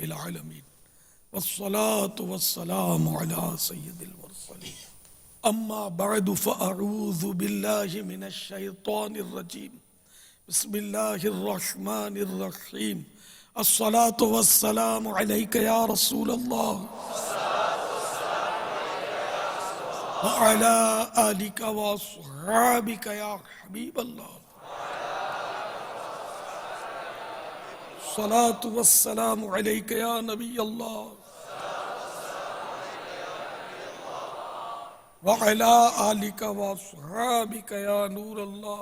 رب العالمین والصلاة والسلام علی سید المرسلین اما بعد فاعوذ باللہ من الشیطان الرجیم بسم اللہ الرحمن الرحیم الصلاة والسلام علیک یا رسول اللہ وعلی آلک واصحابک یا حبیب اللہ الصلاة والسلام علیک یا نبی اللہ وعلی آلک واصحابک یا نور اللہ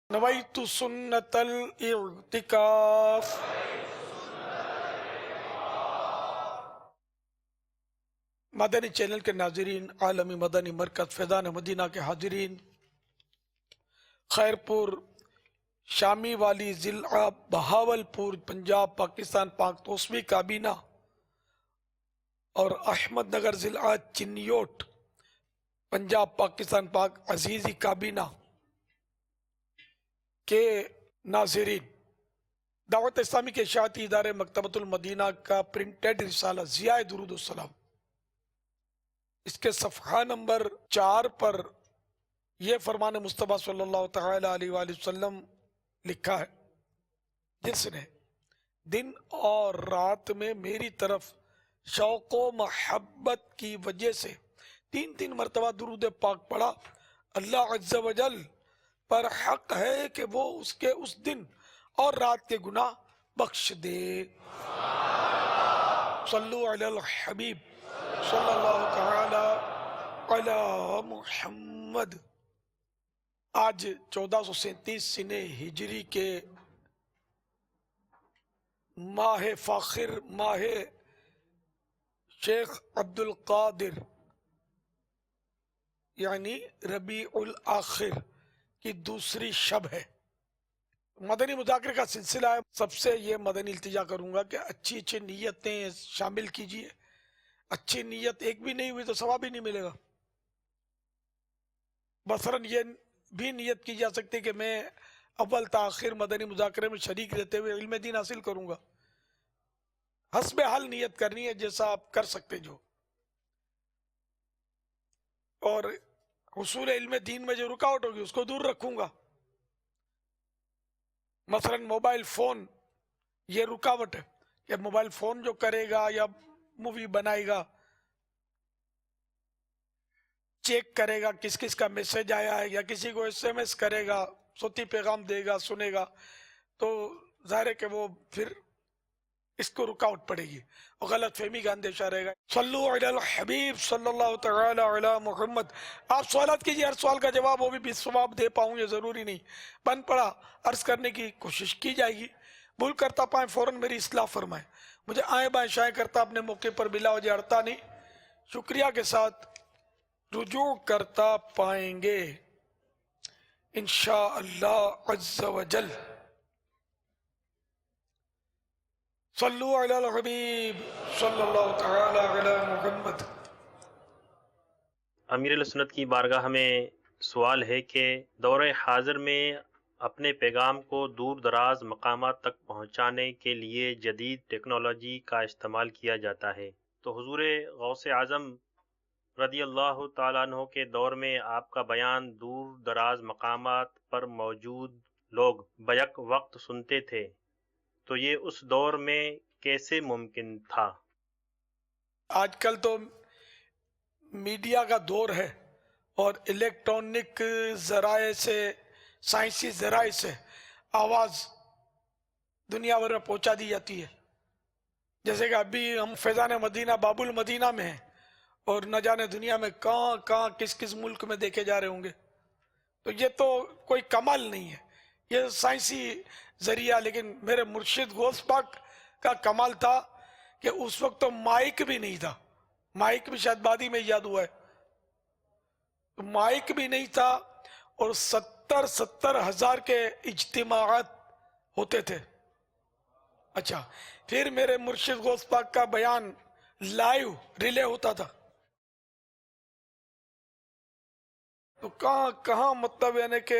نویت سنت الاعتکاف مدنی چینل کے ناظرین، عالمی مدنی مرکز فیضان مدینہ کے حاضرین، خیرپور شامی والی ضلع بہاولپور پنجاب پاکستان پاک توسوی کابینہ اور احمد نگر ضلع چنیوٹ پنجاب پاکستان پاک عزیزی کابینہ کے ناظرین، دعوت اسلامی کے اشاعتی ادارے مکتبۃ المدینہ کا پرنٹڈ رسالہ ضیاء درود السلام، اس کے صفحہ نمبر 4 پر یہ فرمان مصطفیٰ صلی اللہ تعالی علیہ وآلہ وسلم لکھا ہے، جس نے دن اور رات میں میری طرف شوق و محبت کی وجہ سے 3 مرتبہ درود پاک پڑھا، اللہ عز و جل پر حق ہے کہ وہ اس کے اس دن اور رات کے گناہ بخش دے۔ صلو علی الحبیب صلی اللہ تعالی علی محمد۔ آج 1437 سنہ ہجری کے ماہ فاخر، ماہ شیخ عبد القادر یعنی ربیع الاخر کی دوسری شب ہے۔ مدنی مذاکرے کا سلسلہ ہے۔ سب سے یہ مدنی التجا کروں گا کہ اچھی اچھی نیتیں شامل کیجئے، اچھی نیت ایک بھی نہیں ہوئی تو ثواب بھی نہیں ملے گا۔ مثلاً یہ بھی نیت کی جا سکتی کہ میں اول تاخیر مدنی مذاکرے میں شریک رہتے ہوئے علم دین حاصل کروں گا۔ حسب حال نیت کرنی ہے، جیسا آپ کر سکتے جو، اور حصول علم دین میں جو رکاوٹ ہوگی اس کو دور رکھوں گا۔ مثلا موبائل فون یہ رکاوٹ ہے کہ موبائل فون جو کرے گا یا مووی بنائے گا، چیک کرے گا کس کس کا میسج آیا ہے، یا کسی کو ایس ایم ایس کرے گا، صوتی پیغام دے گا، سنے گا، تو ظاہر ہے کہ وہ پھر اس کو رکاوٹ پڑے گی اور غلط فہمی کا اندیشہ رہے گا۔ صلو علی الحبیب صلی اللہ تعالی علی محمد۔ آپ سوالات کیجئے، ہر سوال کا جواب وہ بھی ثواب دے پاؤں یہ ضروری نہیں، بن پڑا عرض کرنے کی کوشش کی جائے گی۔ بھول کرتا پائیں فوراً میری اصلاح فرمائیں، مجھے آئیں بائیں شائیں کرتا اپنے موقع پر بلا وجہ اڑتا نہیں، شکریہ کے ساتھ رجوع کرتا پائیں گے انشاءاللہ عز و جل۔ صلو علی الحبیب صلی اللہ تعالی علی محمد۔ امیر اہل سنت کی بارگاہ میں سوال ہے کہ دور حاضر میں اپنے پیغام کو دور دراز مقامات تک پہنچانے کے لیے جدید ٹیکنالوجی کا استعمال کیا جاتا ہے، تو حضور غوث اعظم رضی اللہ تعالیٰ عنہ کے دور میں آپ کا بیان دور دراز مقامات پر موجود لوگ بیک وقت سنتے تھے، تو یہ اس دور میں کیسے ممکن تھا؟ آج کل تو میڈیا کا دور ہے اور الیکٹرانک ذرائع سے، سائنسی ذرائع سے آواز دنیا بھر میں پہنچا دی جاتی ہے۔ جیسے کہ ابھی ہم فیضان مدینہ باب المدینہ میں ہیں اور نہ جانے دنیا میں کہاں کہاں کس کس ملک میں دیکھے جا رہے ہوں گے، تو یہ تو کوئی کمال نہیں ہے، یہ سائنسی ذریعہ۔ لیکن میرے مرشد غوث پاک کا کمال تھا کہ اس وقت تو مائک بھی نہیں تھا، مائک بھی شاید بعد ہی میں ایجاد ہوا ہے، تو مائک بھی نہیں تھا اور 70 ہزار کے اجتماعات ہوتے تھے۔ اچھا، پھر میرے مرشد غوث پاک کا بیان لائیو ریلے ہوتا تھا، تو کہاں کہاں مطلب یعنی کہ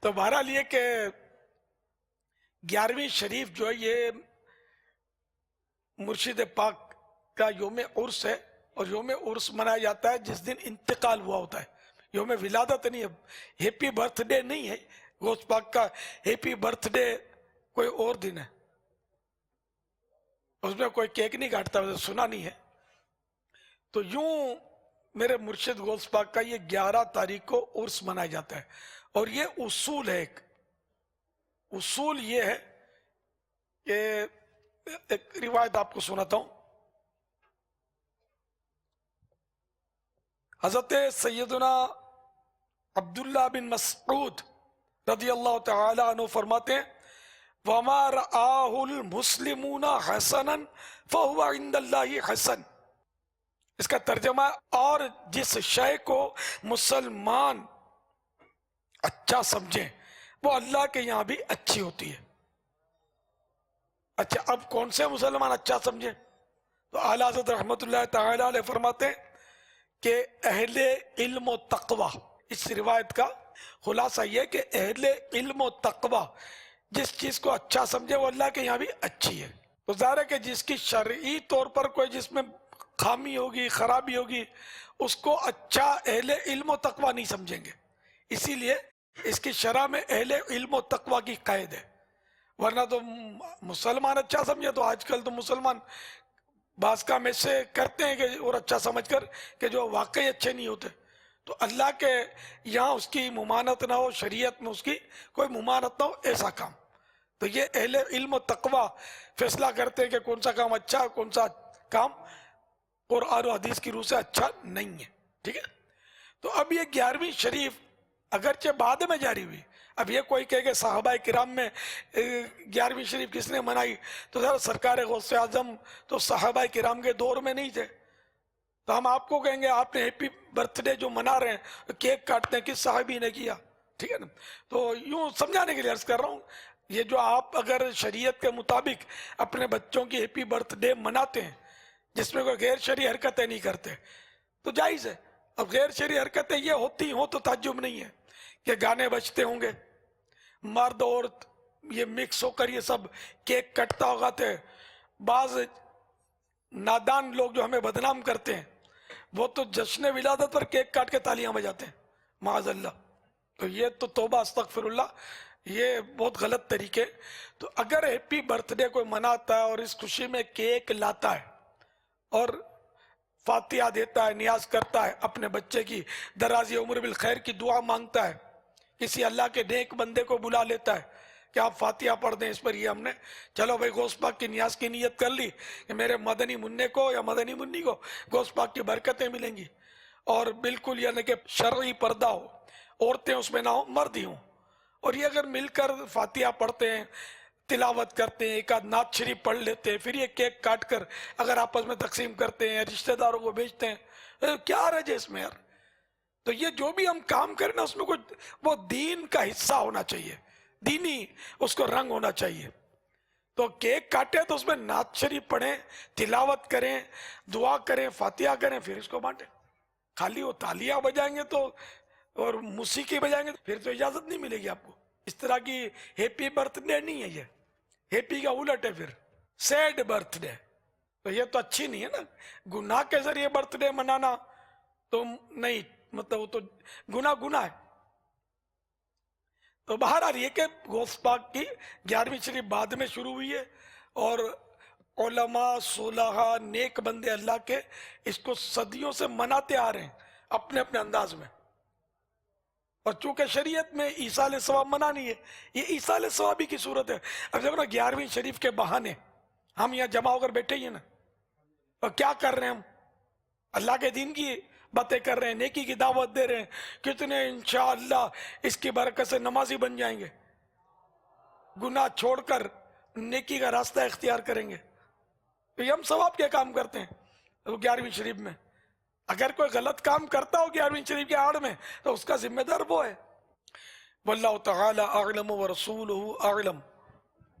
تو بہرحال یہ کہ 11ویں شریف جو ہے یہ مرشد پاک کا یوم عرس ہے، اور یوم عرس منایا جاتا ہے جس دن انتقال ہوا ہوتا ہے، یوم ولادت نہیں ہے، ہیپی برتھ ڈے نہیں ہے غوث پاک کا، ہیپی برتھ ڈے کوئی اور دن ہے، اس میں کوئی کیک نہیں کاٹتا، ویسے سنا نہیں ہے۔ تو یوں میرے مرشد غوث پاک کا یہ 11 تاریخ کو عرس منایا جاتا ہے، اور یہ اصول ہے، ایک اصول یہ ہے کہ ایک روایت آپ کو سناتا ہوں۔ حضرت سیدنا عبداللہ بن مسعود رضی اللہ تعالی عنہ فرماتے ہیں وَمَا رَآهُ الْمُسْلِمُونَ حَسَنًا فَهُوَ عِنْدَ اللَّهِ حَسَن۔ اس کا ترجمہ ہے، اور جس شے کو مسلمان اچھا سمجھیں وہ اللہ کے یہاں بھی اچھی ہوتی ہے۔ اچھا، اب کون سے مسلمان اچھا سمجھیں؟ تو اعلیٰ حضرت رحمت اللہ تعالی علیہ فرماتے ہیں کہ اہل علم و تقوی، اس روایت کا خلاصہ یہ کہ اہل علم و تقوی جس چیز کو اچھا سمجھے وہ اللہ کے یہاں بھی اچھی ہے۔ تو ظاہر ہے کہ جس کی شرعی طور پر کوئی جس میں خامی ہوگی، خرابی ہوگی، اس کو اچھا اہل علم و تقوی نہیں سمجھیں گے، اسی لیے اس کی شرح میں اہل علم و تقوی کی قید ہے۔ ورنہ تو مسلمان اچھا سمجھے تو آج کل تو مسلمان بعض کام ایسے کرتے ہیں کہ اور اچھا سمجھ کر کہ جو واقعی اچھے نہیں ہوتے۔ تو اللہ کے یہاں اس کی ممانت نہ ہو، شریعت میں اس کی کوئی ممانت نہ ہو، ایسا کام۔ تو یہ اہل علم و تقوی فیصلہ کرتے ہیں کہ کون سا کام اچھا، کون سا کام قرآن و حدیث کی روح سے اچھا نہیں ہے، ٹھیک ہے۔ تو اب یہ 11ویں شریف اگرچہ بعد میں جاری ہوئی، اب یہ کوئی کہے کہ صحابہ کرام میں 11ویں شریف کس نے منائی، تو ذرا سرکار غوث اعظم تو صحابہ کرام کے دور میں نہیں تھے، تو ہم آپ کو کہیں گے آپ نے ہیپی برتھ ڈے جو منا رہے ہیں، کیک کاٹتے ہیں، کس صحابی نے کیا، ٹھیک ہے نا۔ تو یوں سمجھانے کے لیے عرض کر رہا ہوں، یہ جو آپ اگر شریعت کے مطابق اپنے بچوں کی ہیپی برتھ ڈے مناتے ہیں جس میں کوئی غیر شرعی حرکتیں نہیں کرتے تو جائز ہے۔ اب غیر شرعی حرکتیں یہ ہوتی ہوں تو تعجب نہیں ہے کہ گانے بجتے ہوں گے، مرد عورت یہ مکس ہو کر یہ سب کیک کٹتا ہوگا، تھے بعض نادان لوگ جو ہمیں بدنام کرتے ہیں وہ تو جشن ولادت پر کیک کاٹ کے تالیاں بجاتے ہیں، معاذ اللہ۔ تو یہ تو توبہ استغفر اللہ، یہ بہت غلط طریقے۔ تو اگر ہیپی برتھ ڈے کوئی مناتا ہے اور اس خوشی میں کیک لاتا ہے اور فاتحہ دیتا ہے، نیاز کرتا ہے، اپنے بچے کی درازی عمر بالخیر کی دعا مانگتا ہے، کسی اللہ کے نیک بندے کو بلا لیتا ہے کہ آپ فاتحہ پڑھ دیں اس پر، یہ ہم نے چلو بھائی غوث پاک کی نیاز کی نیت کر لی کہ میرے مدنی منع کو یا مدنی منی کو غوث پاک کی برکتیں ملیں گی، اور بالکل یعنی کہ شرعی پردہ ہو، عورتیں اس میں نہ ہوں، مرد ہی ہوں، اور یہ اگر مل کر فاتحہ پڑھتے ہیں، تلاوت کرتے ہیں، ایک آدھ نعت شریف پڑھ لیتے ہیں، پھر یہ کیک کاٹ کر اگر آپس میں تقسیم کرتے ہیں، رشتہ داروں کو بھیجتے ہیں، کیا حرج ہے اس میں یار؟ تو یہ جو بھی ہم کام کریں نا اس میں کوئی وہ دین کا حصہ ہونا چاہیے، دینی اس کو رنگ ہونا چاہیے۔ تو کیک کاٹے تو اس میں نعت شریف پڑھیں، تلاوت کریں، دعا کریں، فاتحہ کریں، پھر اس کو بانٹیں۔ خالی وہ تالیاں بجائیں گے تو اور موسیقی بجائیں گے پھر تو اجازت نہیں ملے گی آپ کو۔ اس طرح کی ہیپی برتھ ڈے نہیں ہے، یہ ہیپی کا الٹ ہے، پھر سیڈ برتھ ڈے۔ تو یہ تو اچھی نہیں ہے نا، گناہ کے ذریعے برتھ ڈے منانا تو نہیں، مطلب وہ تو گناہ ہے۔ تو بہرحال یہ کہ غوث پاک کی 11ویں شریف بعد میں شروع ہوئی ہے، اور علماء، صلحاء، نیک بندے اللہ کے اس کو صدیوں سے مناتے آ رہے ہیں اپنے اپنے انداز میں۔ اور چونکہ شریعت میں ایصال ثواب منع نہیں ہے، یہ ایصال ثوابی کی صورت ہے۔ اب دیکھو نا 11ویں شریف کے بہانے ہم یہاں جمع ہو کر بیٹھے ہی ہیں نا، اور کیا کر رہے ہیں ہم؟ اللہ کے دین کی باتیں کر رہے ہیں، نیکی کی دعوت دے رہے ہیں، کتنے انشاءاللہ اس کی برکت سے نمازی بن جائیں گے، گناہ چھوڑ کر نیکی کا راستہ اختیار کریں گے۔ تو یہ ہم ثواب کے کام کرتے ہیں 11ویں شریف میں۔ اگر کوئی غلط کام کرتا ہو 11ویں شریف کے آڑ میں تو اس کا ذمہ دار وہ ہے۔ واللہ تعالی اعلم ورسولہ اعلم،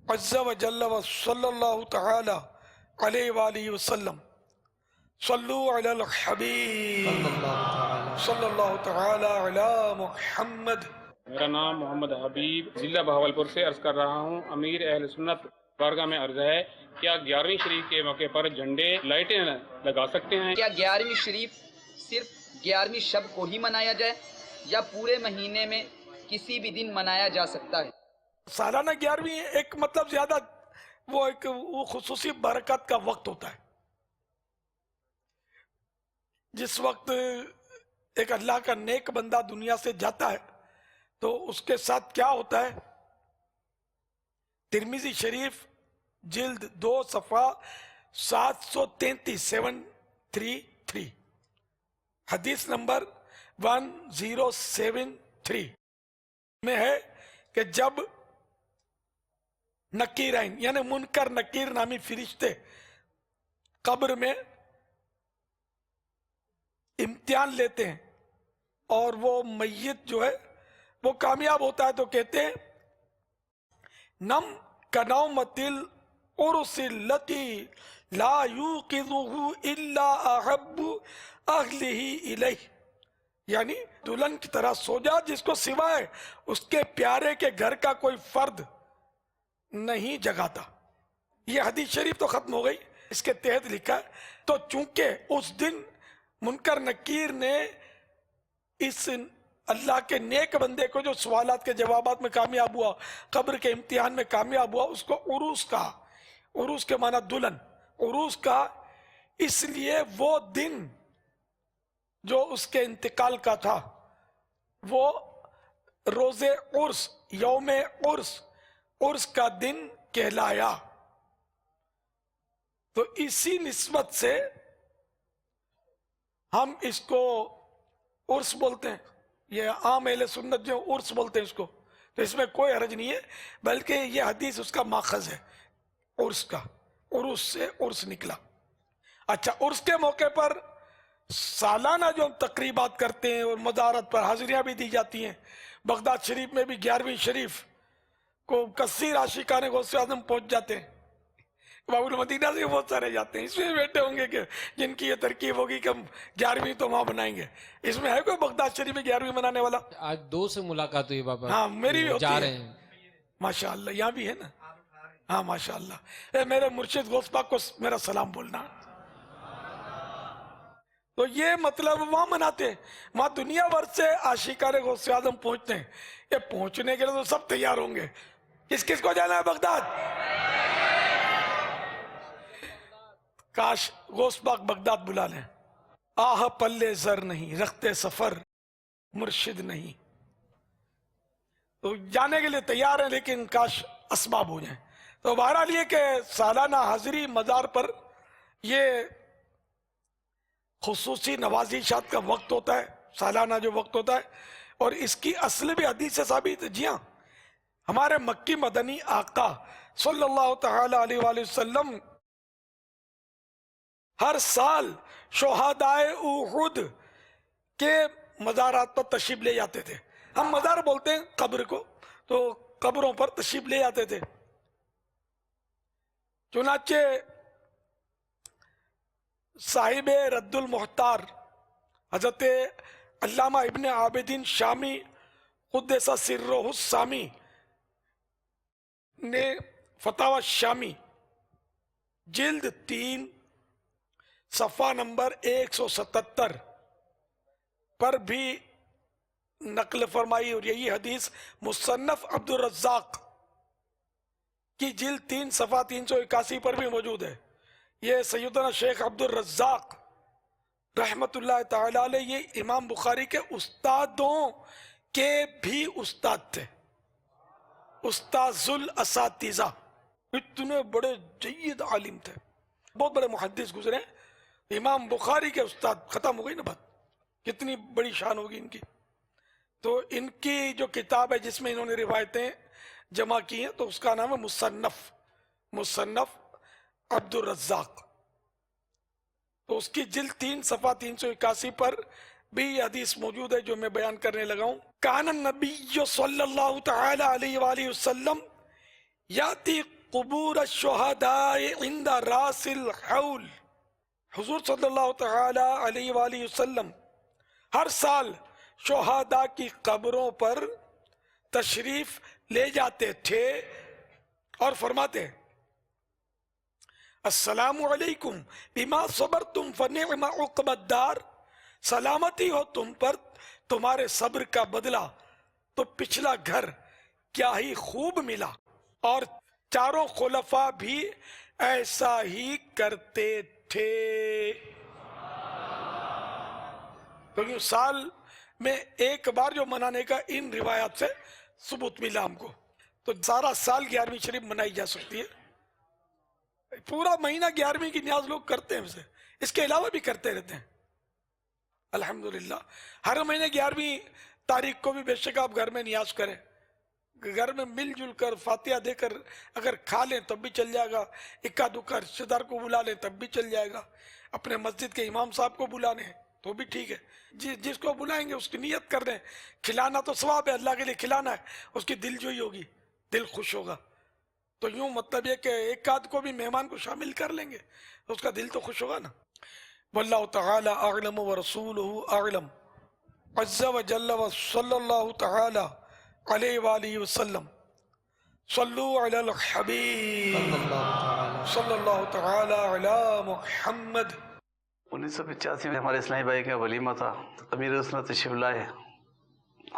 عز وجل وصلی اللہ تعالی علیہ وآلہ وسلم۔ صلو علی الحبیب صلی اللہ تعالی علی محمد میرا نام محمد حبیب ضلع بہاولپور سے عرض کر رہا ہوں. امیر اہل سنت بارگاہ میں عرض ہے، کیا 11ویں شریف کے موقع پر جھنڈے لائٹیں لگا سکتے ہیں؟ کیا 11ویں شریف صرف 11ویں شب کو ہی منایا جائے یا پورے مہینے میں کسی بھی دن منایا جا سکتا ہے؟ سالانہ 11ویں ایک مطلب زیادہ وہ خصوصی برکت کا وقت ہوتا ہے، جس وقت ایک اللہ کا نیک بندہ دنیا سے جاتا ہے تو اس کے ساتھ کیا ہوتا ہے. ترمذی شریف جلد 2 صفحہ 733 حدیث نمبر 1073 میں ہے کہ جب نکیرین یعنی منکر نکیر نامی فرشتے قبر میں امتحان لیتے ہیں اور وہ میت جو ہے وہ کامیاب ہوتا ہے تو کہتے ہیں نم کنومت العرس التی لا یوقظہ الا احب اہلہ الیہ، یعنی دلہن کی طرح سو جا جس کو سوائے اس کے پیارے کے گھر کا کوئی فرد نہیں جگاتا. یہ حدیث شریف تو ختم ہو گئی. اس کے تحت لکھا ہے تو چونکہ اس دن منکر نکیر نے اس اللہ کے نیک بندے کو جو سوالات کے جوابات میں کامیاب ہوا، قبر کے امتحان میں کامیاب ہوا، اس کو عروس کہا. عروس کے معنی دلہن، عروس کہا اس لیے وہ دن جو اس کے انتقال کا تھا وہ روز عرس، یوم عرس، عرس کا دن کہلایا. تو اسی نسبت سے ہم اس کو عرس بولتے ہیں. یہ عام اہل سنت جو عرس بولتے ہیں اس کو، تو اس میں کوئی حرج نہیں ہے، بلکہ یہ حدیث اس کا ماخذ ہے عرس کا، عرس سے عرس نکلا. اچھا، عرس کے موقع پر سالانہ جو ہم تقریبات کرتے ہیں اور مزارت پر حاضریاں بھی دی جاتی ہیں. بغداد شریف میں بھی 11ویں شریف کو کثیر عاشقان غوث اعظم پہنچ جاتے ہیں. باب المدینہ سے بہت سارے جاتے ہیں. اس میں بیٹھے ہوں گے کہ جن کی یہ ترکیب ہوگی کہ ہم 11ویں تو وہاں منائیں گے. اس میں ہے کوئی بغداد شریف میں 11ویں منانے والا؟ آج 2 سے ملاقات ہوئی بابا. ہاں میری بھی ہوتی جا ہے. رہے ہیں ماشاءاللہ یہاں بھی ہے نا. ہاں ماشاءاللہ. میرے مرشد غوث پاک کو میرا سلام بولنا. تو یہ مطلب وہاں مناتے ہیں. وہاں دنیا بھر سے عاشقان غوث اعظم پہنچتے ہیں. یہ پہنچنے کے لیے تو سب تیار ہوں گے. کس کس کو جانا ہے بغداد؟ کاش غوث پاک بغداد بلا لیں. آہ پلے زر نہیں رختے سفر مرشد نہیں. تو جانے کے لیے تیار ہیں لیکن کاش اسباب ہو جائیں. تو بہرحال یہ کہ سالانہ حاضری مزار پر یہ خصوصی نوازشات کا وقت ہوتا ہے، سالانہ جو وقت ہوتا ہے. اور اس کی اصل بھی حدیث سے ثابت ہے. جی ہاں، ہمارے مکی مدنی آقا صلی اللہ تعالی علیہ وآلہ وسلم ہر سال شہدائے احد کے مزارات پر تشریف لے جاتے تھے. ہم مزار بولتے ہیں قبر کو، تو قبروں پر تشریف لے جاتے تھے. چنانچہ صاحب رد المحتار حضرت علامہ ابن عابدین شامی قدس سرہ السامی نے فتاوی شامی جلد 3 صفحہ نمبر 177 پر بھی نقل فرمائی. اور یہی حدیث مصنف عبد الرزاق کی جلد 3 صفحہ 381 پر بھی موجود ہے. یہ سیدنا شیخ عبد الرزاق رحمت اللہ تعالی علیہ یہ امام بخاری کے استادوں کے بھی استاد تھے، استاذ الاساتذہ. اتنے بڑے جید عالم تھے، بہت بڑے محدث گزرے. امام بخاری کے استاد. ختم ہو گئی نا بات، کتنی بڑی شان ہوگی ان کی. تو ان کی جو کتاب ہے جس میں انہوں نے روایتیں جمع کی ہیں تو اس کا نام ہے مصنف عبد الرزاق. تو اس کی جلد 3 صفحہ 381 پر بھی یہ حدیث موجود ہے جو میں بیان کرنے لگا ہوں. کان النبی صلی اللہ تعالی علیہ وآلہ وسلم یاتی قبور الشہداء عند راس الحول. حضور صلی اللہ تعالی علیہ وآلہ وسلم ہر سال شہداء کی قبروں پر تشریف لے جاتے تھے اور فرماتے السلام علیکم بما صبرتم فنعم عقبى الدار، سلامتی ہو تم پر، تمہارے صبر کا بدلہ تو پچھلا گھر کیا ہی خوب ملا۔ اور چاروں خلفاء بھی ایسا ہی کرتے تھے۔ کیونکہ سال میں ایک بار جو منانے کا ان روایات سے ثبوت ملا ہم کو، تو سارا سال 11ویں شریف منائی جا سکتی ہے۔ پورا مہینہ 11ویں کی نیاز لوگ کرتے ہیں، اسے اس کے علاوہ بھی کرتے رہتے ہیں الحمدللہ۔ ہر مہینے 11ویں تاریخ کو بھی بے شک آپ گھر میں نیاز کریں، گھر میں مل جل کر فاتحہ دے کر اگر کھا لیں تب بھی چل جائے گا، اکا دکا رشتہ دار کو بلا لیں تب بھی چل جائے گا، اپنے مسجد کے امام صاحب کو بلا لیں تو بھی ٹھیک ہے، جس کو بلائیں گے اس کی نیت کر دیں۔ کھلانا تو ثواب ہے، اللہ کے لیے کھلانا ہے، اس کی دل جوئی ہوگی، دل خوش ہوگا۔ تو یوں مطلب یہ کہ ایک آدھ کو بھی مہمان کو شامل کر لیں گے تو اس کا دل تو خوش ہوگا نا۔ واللہ تعالی اعلم ورسولہ اعلم عز وجل وصلی اللہ تعالی علیہ وآلہ وسلم۔ صلو علی الحبیب صلی اللہ تعالی علی محمد۔ 1985 میں ہمارے اسلامی بھائی کا ولیمہ تھا، امیر سنت تشریف لائے،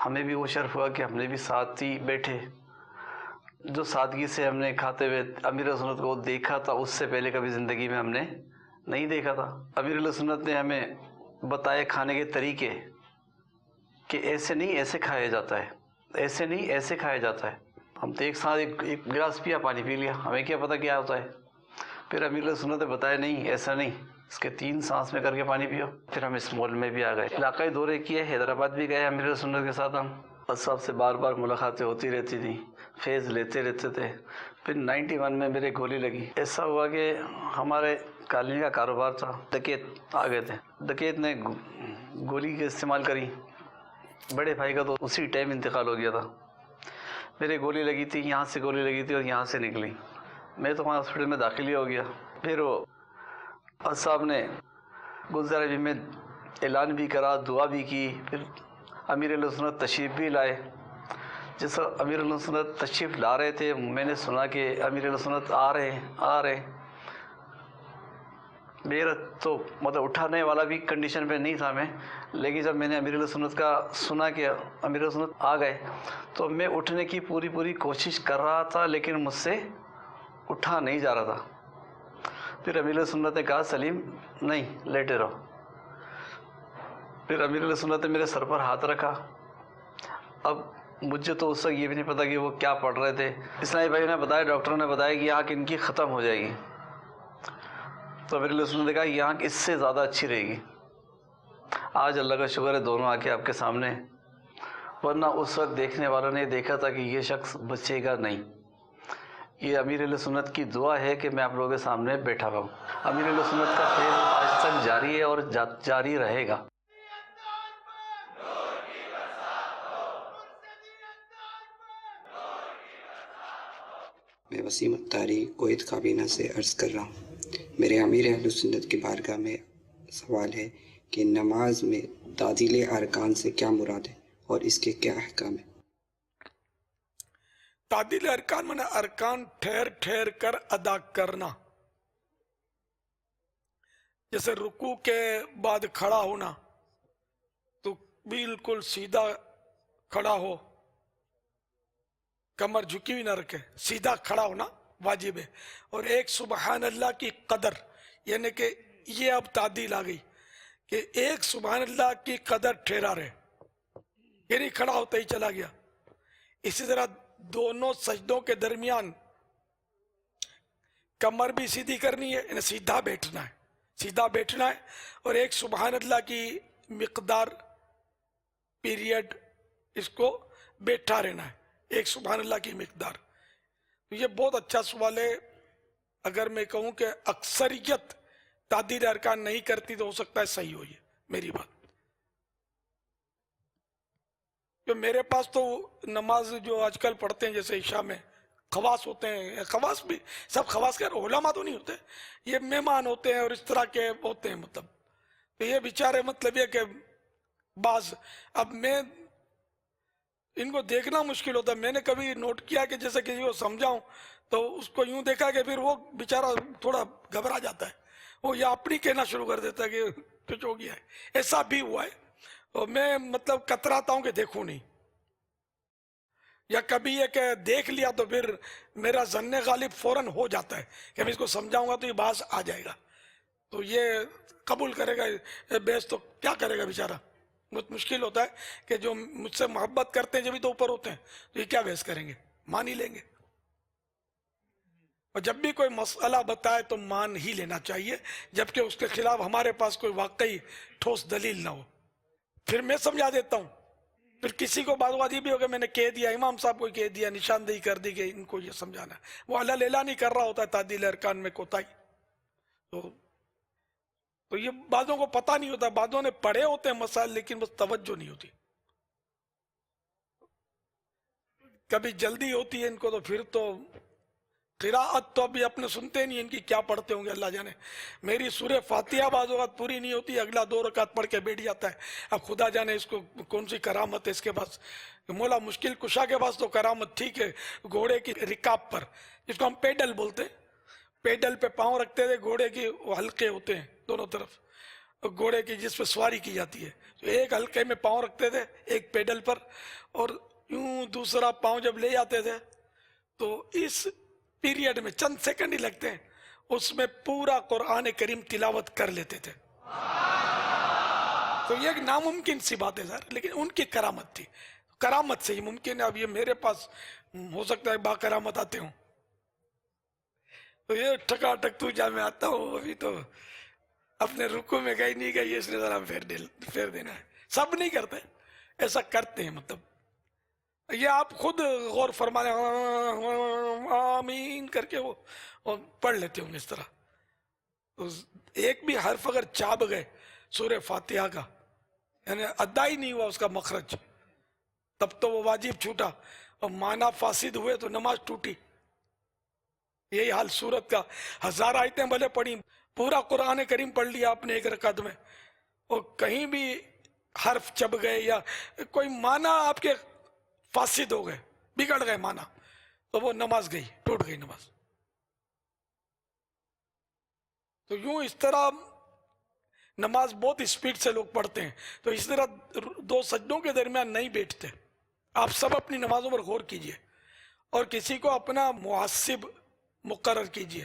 ہمیں بھی وہ شرف ہوا کہ ہم نے بھی ساتھ ہی بیٹھے۔ جو سادگی سے ہم نے کھاتے ہوئے امیر سنت کو دیکھا تھا، اس سے پہلے کبھی زندگی میں ہم نے نہیں دیکھا تھا۔ امیر سنت نے ہمیں بتائے کھانے کے طریقے کہ ایسے نہیں ایسے کھایا جاتا ہے، ایسے نہیں ایسے کھایا جاتا ہے۔ ہم تو ایک ساتھ ایک گلاس پیا، پانی پی لیا، ہمیں کیا پتہ کیا ہوتا ہے۔ پھر امیر سنت نے بتایا نہیں ایسا نہیں، اس کے 3 سانس میں کر کے پانی پیو۔ پھر ہم اس مول میں بھی آ گئے، علاقائی دورے کیے، حیدرآباد بھی گئے امیر سنت کے ساتھ ہم، بس صاحب سے بار بار ملاقاتیں ہوتی رہتی تھیں، فیض لیتے رہتے تھے۔ پھر 91 میں میرے گولی لگی۔ ایسا ہوا کہ ہمارے کالونی کا کاروبار تھا، ڈکیت آ گئے تھے، ڈکیت نے گولی کے استعمال کری۔ بڑے بھائی کا تو اسی ٹائم انتقال ہو گیا تھا۔ میرے گولی لگی تھی، یہاں سے گولی لگی تھی اور یہاں سے نکلی، میں تو وہاں ہاسپٹل میں داخل ہی ہو گیا۔ پھر وہ صاحب نے گلزار بھی میں اعلان بھی کرا، دعا بھی کی۔ پھر امیر علیہ سنت تشریف بھی لائے۔ جس امیر علیہ سنت تشریف لا رہے تھے، میں نے سنا کہ امیر علیہ سنت آ رہے ہیں۔ میرا تو مطلب اٹھانے والا بھی کنڈیشن پہ نہیں تھا میں، لیکن جب میں نے امیر علیہ سنت کا سنا کہ امیر علیہ سنت آ گئے تو میں اٹھنے کی پوری کوشش کر رہا تھا، لیکن مجھ سے اٹھا نہیں جا رہا تھا۔ پھر امیر علیہ سنت نے کہا سلیم نہیں، لیٹے رہو۔ پھر امیر علیہ سنت نے میرے سر پر ہاتھ رکھا۔ اب مجھے تو اس وقت یہ بھی نہیں پتا کہ وہ کیا پڑھ رہے تھے۔ اسلامی بھائی نے بتایا، ڈاکٹر نے بتایا کہ آنکھ ان کی ختم ہو جائے گی۔ تو امیر علیہ سنت نے کہا یہ آنکھ اس سے زیادہ اچھی رہے گی۔ آج اللہ کا شکر ہے دونوں آنکھیں آپ کے سامنے، ورنہ اس وقت دیکھنے والوں نے دیکھا تھا کہ یہ شخص بچے گا نہیں۔ یہ امیر علیہ سنت کی دعا ہے کہ میں آپ لوگوں کے سامنے بیٹھا ہوں۔ امیر علیہ سنت کا فیض آج تک جاری ہے اور جاری رہے گا۔ میں وسیم الطاری کویت کابینہ سے عرض کر رہا ہوں۔ میرے امیر اہل سنت کی بارگاہ میں سوال ہے کہ نماز میں تعدیل ارکان سے کیا مراد ہے اور اس کے کیا احکام ہیں؟ تعدیل ارکان مانا ارکان ٹھہر کر ادا کرنا، جیسے رکوع کے بعد کھڑا ہونا تو بالکل سیدھا کھڑا ہو، کمر جھکی ہوئی نہ رکھے، سیدھا کھڑا ہونا واجب ہے۔ اور ایک سبحان اللہ کی قدر، یعنی کہ یہ اب تعدیل آ گئی کہ ایک سبحان اللہ کی قدر ٹھہرا رہے، یعنی کھڑا ہوتا ہی چلا گیا۔ اسی طرح دونوں سجدوں کے درمیان کمر بھی سیدھی کرنی ہے، یعنی سیدھا بیٹھنا ہے اور ایک سبحان اللہ کی مقدار پیریڈ اس کو بیٹھا رہنا ہے، ایک سبحان اللہ کی مقدار۔ تو یہ بہت اچھا سوال ہے۔ اگر میں کہوں کہ اکثریت تعدیل ارکان نہیں کرتی تو ہو سکتا ہے صحیح ہو یہ میری بات۔ کہ میرے پاس تو نماز جو آج کل پڑھتے ہیں جیسے عشاء میں خواص ہوتے ہیں، خواص بھی سب خواص کے علماء تو نہیں ہوتے، یہ مہمان ہوتے ہیں اور اس طرح کے ہوتے ہیں، مطلب تو یہ بیچارے مطلب یہ کہ بعض اب میں ان کو دیکھنا مشکل ہوتا ہے. میں نے کبھی نوٹ کیا کہ جیسے کسی کو سمجھاؤں تو اس کو یوں دیکھا کہ پھر وہ بیچارہ تھوڑا گھبرا جاتا ہے, وہ یا اپنی کہنا شروع کر دیتا ہے کہ کچھ ہو گیا ہے. ایسا بھی ہوا ہے, اور میں مطلب کتراتا ہوں کہ دیکھوں نہیں, یا کبھی یہ کہ دیکھ لیا تو پھر میرا ظن غالب فوراً ہو جاتا ہے کہ میں اس کو سمجھاؤں گا تو یہ باز آ جائے گا, تو یہ قبول کرے گا, بحث تو کیا کرے گا بیچارہ. بہت مشکل ہوتا ہے کہ جو مجھ سے محبت کرتے ہیں جبھی تو اوپر ہوتے ہیں, تو یہ کیا بحث کریں گے, مان ہی لیں گے. اور جب بھی کوئی مسئلہ بتائے تو مان ہی لینا چاہیے, جبکہ اس کے خلاف ہمارے پاس کوئی واقعی ٹھوس دلیل نہ ہو. پھر میں سمجھا دیتا ہوں. پھر کسی کو بعض وادی بھی ہو گیا, میں نے کہہ دیا, امام صاحب کو کہہ دیا, نشاندہی کر دی کہ ان کو یہ سمجھانا ہے, وہ اللہ لیلا نہیں کر رہا ہوتا ہے تعدیل ارکان میں کوتاہی. تو یہ بعضوں کو پتہ نہیں ہوتا, بعضوں نے پڑھے ہوتے ہیں مسائل لیکن بس توجہ نہیں ہوتی. کبھی جلدی ہوتی ہے ان کو, تو پھر تو قراءت تو ابھی اپنے سنتے نہیں, ان کی کیا پڑھتے ہوں گے اللہ جانے. میری سورہ فاتحہ بعض اوقات پوری نہیں ہوتی, اگلا 2 رکعت پڑھ کے بیٹھ جاتا ہے. اب خدا جانے اس کو کون سی کرامت ہے اس کے پاس. مولا مشکل کشا کے پاس تو کرامت ٹھیک ہے, گھوڑے کی رکاب پر, جس کو ہم پیڈل بولتے ہیں, پیڈل پہ پاؤں رکھتے تھے, گھوڑے کے حلقے ہوتے ہیں دونوں طرف, گھوڑے کی جس پہ سواری کی جاتی ہے, تو ایک حلقے میں پاؤں رکھتے تھے ایک پیڈل پر, اور یوں دوسرا پاؤں جب لے جاتے تھے تو اس پیریڈ میں چند سیکنڈ ہی لگتے ہیں, اس میں پورا قرآن کریم تلاوت کر لیتے تھے. تو یہ ایک ناممکن سی بات ہے سر, لیکن ان کی کرامت تھی, کرامت سے ہی ممکن ہے. اب یہ میرے پاس ہو سکتا ہے با کرامت آتے ہوں, تو یہ ٹھکا ٹک تو جا میں آتا ہوں, ابھی تو اپنے رکوع میں گئی نہیں گئی, اس نے ذرا پھیر دینا ہے. سب نہیں کرتے, ایسا کرتے ہیں. مطلب یہ آپ خود غور فرما لیں, آمین کر کے وہ پڑھ لیتے ہوں اس طرح. تو ایک بھی حرف اگر چاب گئے سورہ فاتحہ کا, یعنی ادا ہی نہیں ہوا اس کا مخرج, تب تو وہ واجب چھوٹا, اور معنی فاسد ہوئے تو نماز ٹوٹی. یہی حال سورت کا. 1000 آیتیں بھلے پڑھی, پورا قرآن کریم پڑھ لیا آپ نے ایک رکعت میں, اور کہیں بھی حرف چب گئے یا کوئی معنی آپ کے فاسد ہو گئے, بگڑ گئے معنی, تو وہ نماز گئی, ٹوٹ گئی نماز. تو یوں اس طرح نماز بہت اسپیڈ سے لوگ پڑھتے ہیں, تو اس طرح 2 سجدوں کے درمیان نہیں بیٹھتے. آپ سب اپنی نمازوں پر غور کیجئے, اور کسی کو اپنا محاسب مقرر کیجئے.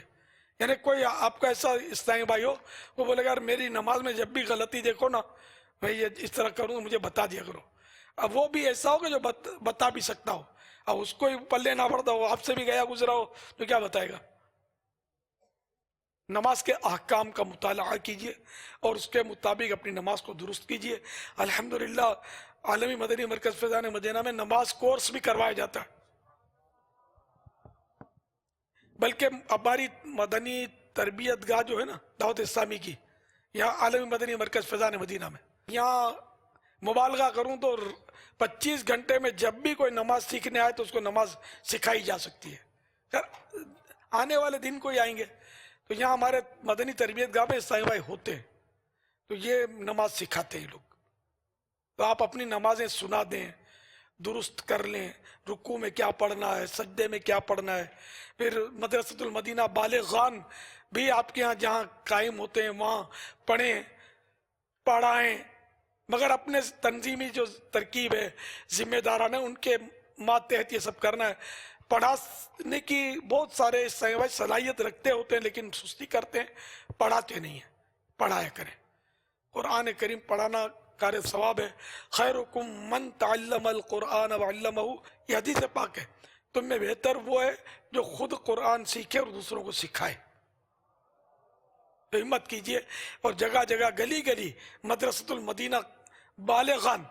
یعنی کوئی آپ کا ایسا اسلامی بھائی ہو, وہ بولے گا یار میری نماز میں جب بھی غلطی دیکھو نا, میں یہ اس طرح کروں, مجھے بتا دیا کرو. اب وہ بھی ایسا ہو کہ جو بتا بھی سکتا ہو, اب اس کو پلے نہ پڑتا ہو, آپ سے بھی گیا گزرا ہو, تو کیا بتائے گا. نماز کے احکام کا مطالعہ کیجئے اور اس کے مطابق اپنی نماز کو درست کیجئے. الحمدللہ عالمی مدنی مرکز فیضان مدینہ میں نماز کورس بھی کروایا جاتا ہے, بلکہ ہماری مدنی تربیت گاہ جو ہے نا دعوت اسلامی کی, یہاں عالمی مدنی مرکز فیضان مدینہ میں, یہاں مبالغہ کروں تو 25 گھنٹے میں جب بھی کوئی نماز سیکھنے آئے تو اس کو نماز سکھائی جا سکتی ہے. آنے والے دن کوئی آئیں گے تو یہاں ہمارے مدنی تربیت گاہ میں اسلامی بھائی ہوتے ہیں, تو یہ نماز سکھاتے ہیں لوگ. تو آپ اپنی نمازیں سنا دیں, درست کر لیں, رکوع میں کیا پڑھنا ہے, سجدے میں کیا پڑھنا ہے. پھر مدرسۃ المدینہ بالغان بھی آپ کے ہاں جہاں قائم ہوتے ہیں وہاں پڑھیں, پڑھائیں, مگر اپنے تنظیمی جو ترکیب ہے ذمہ داران ہے ان کے ماتحت یہ سب کرنا ہے. پڑھانے کی بہت سارے صلاحیت رکھتے ہوتے ہیں لیکن سستی کرتے ہیں, پڑھاتے نہیں ہیں. پڑھایا کریں, قرآن کریم پڑھانا کار ثواب ہے. خیرکم من تعلم القرآن وعلمہ, یہ حدیث پاک ہے, تم میں بہتر وہ ہے جو خود قرآن سیکھے اور دوسروں کو سکھائے. تو ہمت کیجئے اور جگہ جگہ گلی گلی مدرسۃ المدینہ بالغان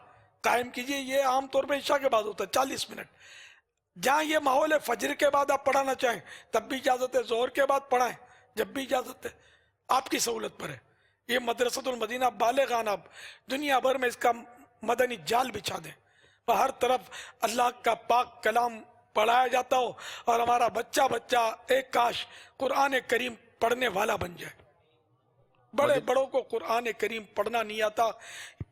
قائم کیجئے. یہ عام طور پہ عشاء کے بعد ہوتا ہے 40 منٹ. جہاں یہ ماحول ہے فجر کے بعد آپ پڑھانا چاہیں تب بھی اجازت ہے, ظہر کے بعد پڑھائیں جب بھی اجازت ہے, آپ کی سہولت پر ہے. یہ مدرسۃ المدینہ بالغان, آپ دنیا بھر میں اس کا مدنی جال بچھا دیں, ہر طرف اللہ کا پاک کلام پڑھایا جاتا ہو اور ہمارا بچہ ایک کاش قرآن کریم پڑھنے والا بن جائے. بڑے بڑوں کو قرآن کریم پڑھنا نہیں آتا،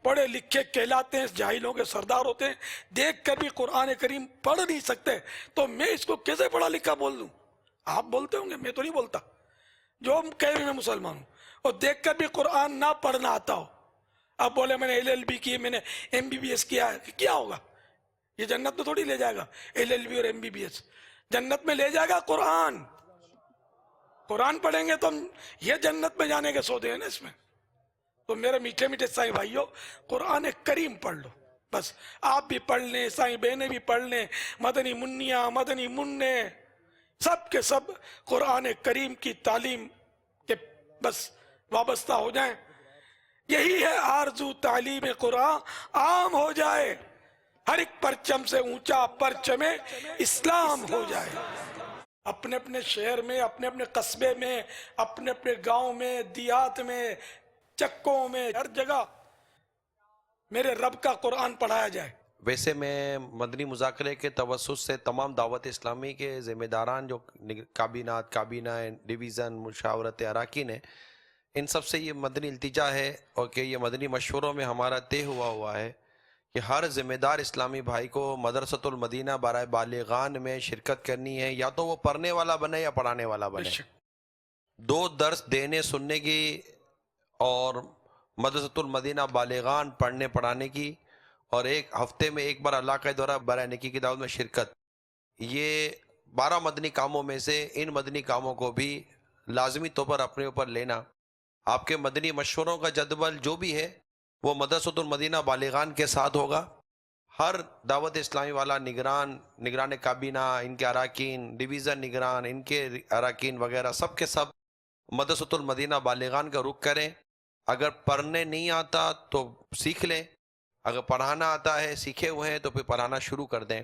پڑھے لکھے کہلاتے ہیں، جاہلوں کے سردار ہوتے ہیں، دیکھ کر بھی قرآن کریم پڑھ نہیں سکتے، تو میں اس کو کیسے پڑھا لکھا بول دوں؟ آپ بولتے ہوں گے، میں تو نہیں بولتا، جو ہم کہہ رہے میں مسلمان ہوں، اور دیکھ کر بھی قرآن نہ پڑھنا آتا ہو، اب بولے میں نے LLB کی، میں نے MBBS کیا ہے، کیا ہوگا؟ یہ جنت میں تھوڑی لے جائے گا LLB اور MBBS، جنت میں لے جائے گا قرآن۔ قرآن پڑھیں گے تو ہم یہ جنت میں جانے کے سودے ہیں نا اس میں۔ تو میرے میٹھے میٹھے سائیں بھائیوں، قرآن کریم پڑھ لو، بس آپ بھی پڑھ لیں، سائیں بہنیں بھی پڑھ لیں، مدنی منیاں، مدنی منع، سب کے سب قرآن کریم کی تعلیم کے بس وابستہ ہو جائیں۔ یہی ہے آرزو، تعلیم قرآن عام ہو جائے، ہر ایک پرچم سے اونچا پرچم اسلام ہو جائے۔ اپنے اپنے شہر میں، اپنے اپنے قصبے میں، اپنے اپنے گاؤں میں، دیہات میں، چکوں میں، ہر جگہ میرے رب کا قرآن پڑھایا جائے۔ ویسے میں مدنی مذاکرے کے توسط سے تمام دعوت اسلامی کے ذمہ داران جو کابینہ ڈویژن مشاورت اراکین ہیں، ان سب سے یہ مدنی التجا ہے، اور کہ یہ مدنی مشوروں میں ہمارا طے ہوا ہے کہ ہر ذمہ دار اسلامی بھائی کو مدرسۃ المدینہ برائے بالغان میں شرکت کرنی ہے، یا تو وہ پڑھنے والا بنے یا پڑھانے والا بنے۔ 2 درس دینے سننے کی اور مدرسۃ المدینہ بالغان پڑھنے پڑھانے کی، اور 1 ہفتے میں 1 بار اللہ کا دورہ برائے نیکی کی دعوت میں شرکت، یہ 12 مدنی کاموں میں سے ان مدنی کاموں کو بھی لازمی طور پر اپنے اوپر لینا۔ آپ کے مدنی مشوروں کا جدول جو بھی ہے وہ مدرسۃ المدینہ بالغان کے ساتھ ہوگا۔ ہر دعوت اسلامی والا نگران کابینہ، ان کے اراکین، ڈویژن نگران، ان کے اراکین وغیرہ سب کے سب مدرسۃ المدینہ بالغان کا رخ کریں۔ اگر پڑھنے نہیں آتا تو سیکھ لیں، اگر پڑھانا آتا ہے، سیکھے ہوئے ہیں تو پھر پڑھانا شروع کر دیں۔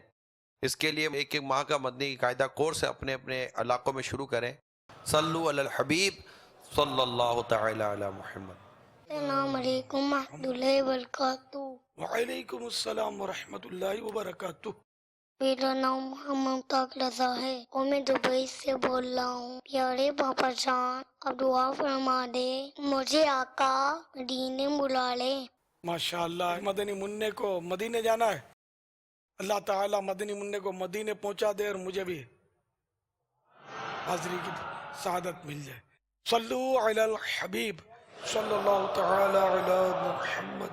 اس کے لیے 1 ماہ کا مدنی قاعدہ کورس اپنے اپنے علاقوں میں شروع کریں۔ صلو علی الحبیب صلی اللہ تعالی علی محمد۔ السلام علیکم ورحمۃ اللہ وبرکاتہ۔ وعلیکم السلام ورحمۃ اللہ وبرکاتہ۔ میرا نام محمد طاق رضا ہے اور میں دبئی سے بول رہا ہوں۔ پیارے باپا جان، اب دعا فرما دے، مجھے آقا مدینے بلا لے۔ ماشاءاللہ، مدنی منع کو مدینے جانا ہے، اللہ تعالیٰ مدنی منع کو مدینے پہنچا دے اور مجھے بھی حاضری کی سعادت مل جائے۔ صلو علی الحبیب صلی اللہ تعالی علی محمد۔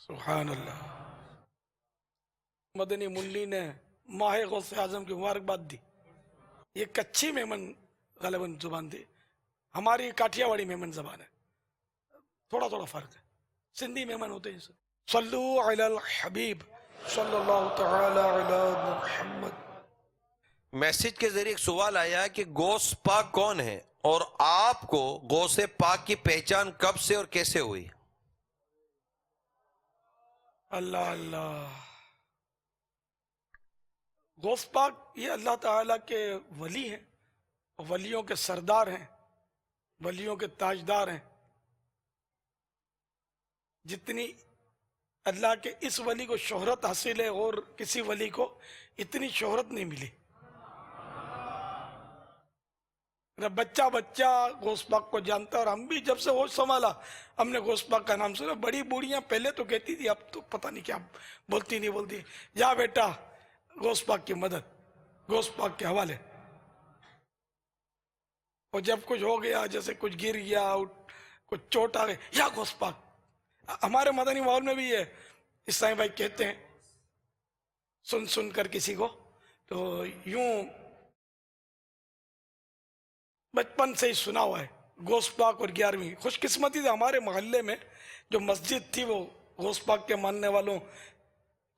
سبحان اللہ۔ مدنی منی نے ماہ غوث اعظم کی مبارکباد دی۔ یہ کچھی میمن غالباً زبان تھی، ہماری کاٹھیا واڑی میمن زبان ہے، تھوڑا فرق ہے، سندھی میمن ہوتے ہیں۔ صلو علی الحبیب صلی اللہ تعالی علی محمد۔ میسج کے ذریعے ایک سوال آیا کہ غوث پاک کون ہے، اور آپ کو غوث پاک کی پہچان کب سے اور کیسے ہوئی؟ اللہ اللہ، غوث پاک یہ اللہ تعالیٰ کے ولی ہیں، ولیوں کے سردار ہیں، ولیوں کے تاجدار ہیں۔ جتنی اللہ کے اس ولی کو شہرت حاصل ہے اور کسی ولی کو اتنی شہرت نہیں ملی۔ بچہ غوث پاک کو جانتا ہے، اور ہم بھی جب سے ہوش سنبھالا ہم نے غوث پاک کا نام سنا۔ بڑی بوڑھیاں پہلے تو کہتی تھی، اب تو پتہ نہیں کیا بولتی نہیں بولتی، جا بیٹا غوث پاک کی مدد، غوث پاک کے حوالے۔ اور جب کچھ ہو گیا، جیسے کچھ گر گیا، کچھ چوٹ آ گئی، یا غوث پاک۔ ہمارے مدنی ماحول میں بھی ہے، عیسائی بھائی کہتے ہیں سن کر کسی کو، تو یوں بچپن سے ہی سنا ہوا ہے غوث پاک اور 11ویں۔ خوش قسمتی سے ہمارے محلے میں جو مسجد تھی وہ غوث پاک کے ماننے والوں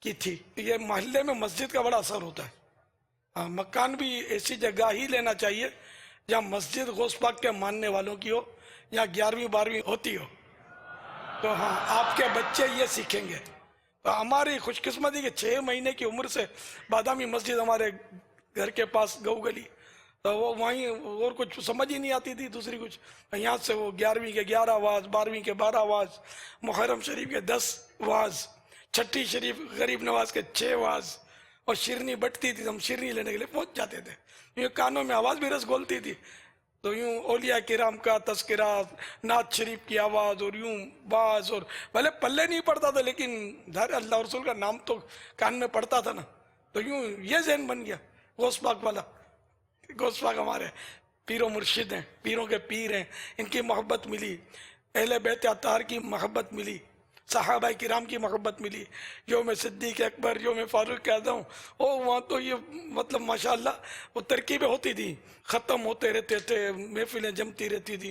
کی تھی۔ یہ محلے میں مسجد کا بڑا اثر ہوتا ہے۔ مکان بھی ایسی جگہ ہی لینا چاہیے جہاں مسجد غوث پاک کے ماننے والوں کی ہو، یا 11ویں 12ویں ہوتی ہو، تو ہاں آپ کے بچے یہ سیکھیں گے۔ تو ہماری خوش قسمتی کہ 6 مہینے کی عمر سے بادامی مسجد ہمارے گھر کے پاس گو گلی، تو وہ وہیں اور کچھ سمجھ ہی نہیں آتی تھی دوسری کچھ، یہاں سے وہ 11ویں کے 11 واز، 12ویں کے 12 واز، محرم شریف کے 10 واز، چھٹی شریف غریب نواز کے 6 واز اور شیرنی بٹتی تھی، ہم شیرنی لینے کے لیے پہنچ جاتے تھے، یوں کانوں میں آواز بھی رس گھولتی تھی، تو یوں اولیاء کرام کا تذکرہ، نعت شریف کی آواز اور یوں باز، اور بھلے پلے نہیں پڑتا تھا لیکن دھر اللہ رسول کا نام تو کان میں پڑتا تھا نا، تو یوں یہ ذہن بن گیا غوث پاک والا. غوث پاک ہمارے پیر و مرشد ہیں، پیروں کے پیر ہیں، ان کی محبت ملی، اہل بیت اطہار کی محبت ملی، صحابہ کرام کی محبت ملی، یوم صدیق اکبر، یوم فاروق اعظم، وہاں تو یہ مطلب ماشاءاللہ وہ ترکیبیں ہوتی تھی، ختم ہوتے رہتے تھے، محفلیں جمتی رہتی تھی،